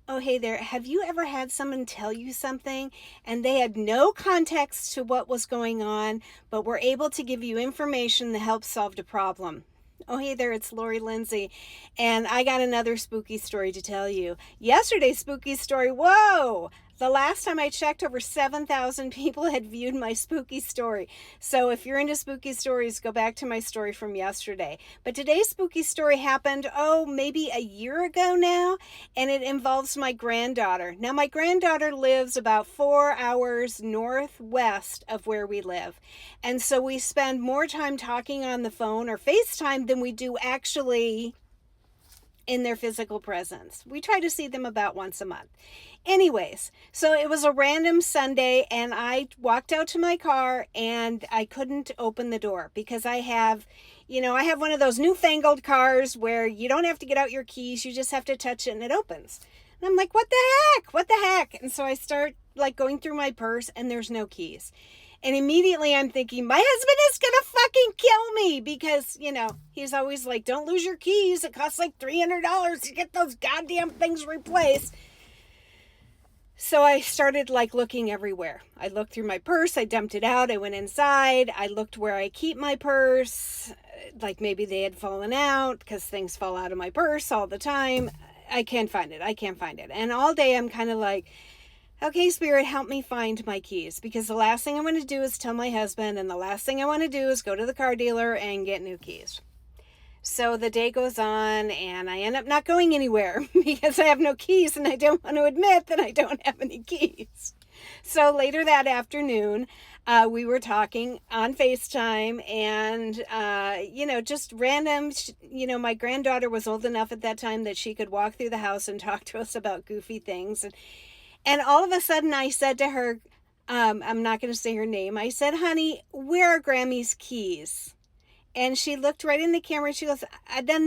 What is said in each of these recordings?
Oh, hey there. Have you ever had someone tell you something and they had no context to what was going on, but were able to give you information to help solve the problem? Oh, hey there. It's Laurie Lynnsee. And I got another spooky story to tell you. Yesterday's spooky story, whoa! The last time I checked, over 7,000 people had viewed my spooky story. So if you're into spooky stories, go back to my story from yesterday. But today's spooky story happened, oh, maybe a year ago now, and it involves my granddaughter. Now, my granddaughter lives about 4 hours northwest of where we live. And so we spend more time talking on the phone or FaceTime than we do actually in their physical presence. We try to see them about once a month. Anyways, so it was a random Sunday and I walked out to my car and I couldn't open the door because I have one of those newfangled cars where you don't have to get out your keys, you just have to touch it and it opens. And I'm like, what the heck? What the heck? And so I start like going through my purse and there's no keys. And immediately I'm thinking, my husband is going to fucking kill me because, he's always like, don't lose your keys. It costs like $300 to get those goddamn things replaced. So I started like looking everywhere. I looked through my purse. I dumped it out. I went inside. I looked where I keep my purse. Like maybe they had fallen out because things fall out of my purse all the time. I can't find it. And all day I'm kind of like, okay, Spirit, help me find my keys, because the last thing I want to do is tell my husband, and the last thing I want to do is go to the car dealer and get new keys. So the day goes on, and I end up not going anywhere because I have no keys, and I don't want to admit that I don't have any keys. So later that afternoon, we were talking on FaceTime, and, just random, my granddaughter was old enough at that time that she could walk through the house and talk to us about goofy things. And all of a sudden I said to her, I'm not going to say her name. I said, honey, where are Grammy's keys? And she looked right in the camera and she goes, I don't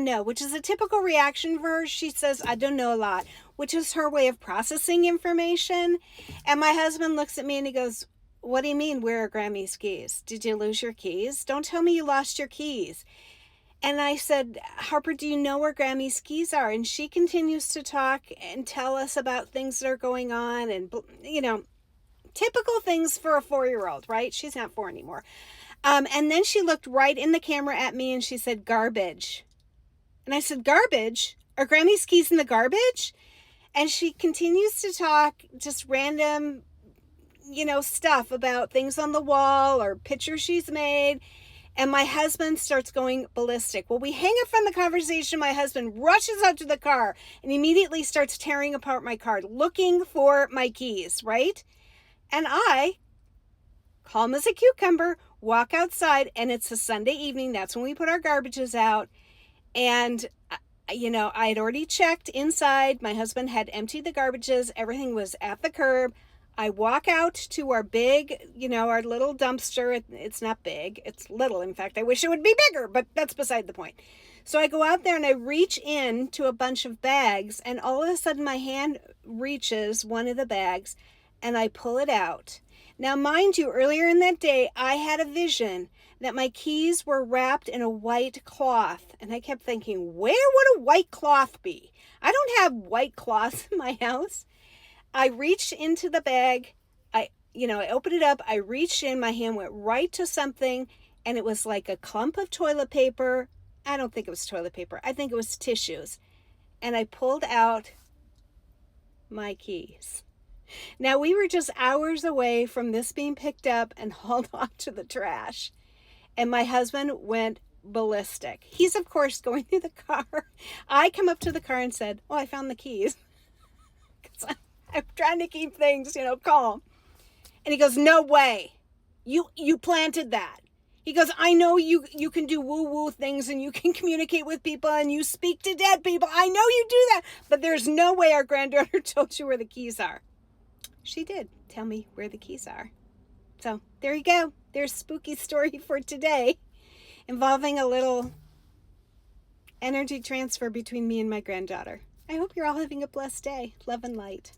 know, which is a typical reaction for her. She says, I don't know a lot, which is her way of processing information. And my husband looks at me and he goes, what do you mean, where are Grammy's keys? Did you lose your keys? Don't tell me you lost your keys. And I said, Harper, do you know where Grammy's keys are? And she continues to talk and tell us about things that are going on and, typical things for a 4-year-old, right? She's not 4 anymore. And then she looked right in the camera at me and she said, garbage. And I said, garbage? Are Grammy's keys in the garbage? And she continues to talk just random, stuff about things on the wall or pictures she's made. And my husband starts going ballistic. Well, we hang up from the conversation. My husband rushes out to the car and immediately starts tearing apart my car, looking for my keys, right? And I, calm as a cucumber, walk outside, and it's a Sunday evening. That's when we put our garbages out. And, I had already checked inside. My husband had emptied the garbages. Everything was at the curb. I walk out to our big, our little dumpster. It's not big. It's little. In fact, I wish it would be bigger, but that's beside the point. So I go out there and I reach in to a bunch of bags, and all of a sudden my hand reaches one of the bags and I pull it out. Now, mind you, earlier in that day, I had a vision that my keys were wrapped in a white cloth. And I kept thinking, where would a white cloth be? I don't have white cloths in my house. I reached into the bag. I opened it up. I reached in. My hand went right to something, and it was like a clump of toilet paper. I don't think it was toilet paper. I think it was tissues. And I pulled out my keys. Now, we were just hours away from this being picked up and hauled off to the trash. And my husband went ballistic. He's, of course, going through the car. I come up to the car and said, I found the keys. Because I'm trying to keep things, calm. And he goes, no way. You planted that. He goes, I know you can do woo-woo things and you can communicate with people and you speak to dead people. I know you do that. But there's no way our granddaughter told you where the keys are. She did tell me where the keys are. So there you go. There's a spooky story for today involving a little energy transfer between me and my granddaughter. I hope you're all having a blessed day. Love and light.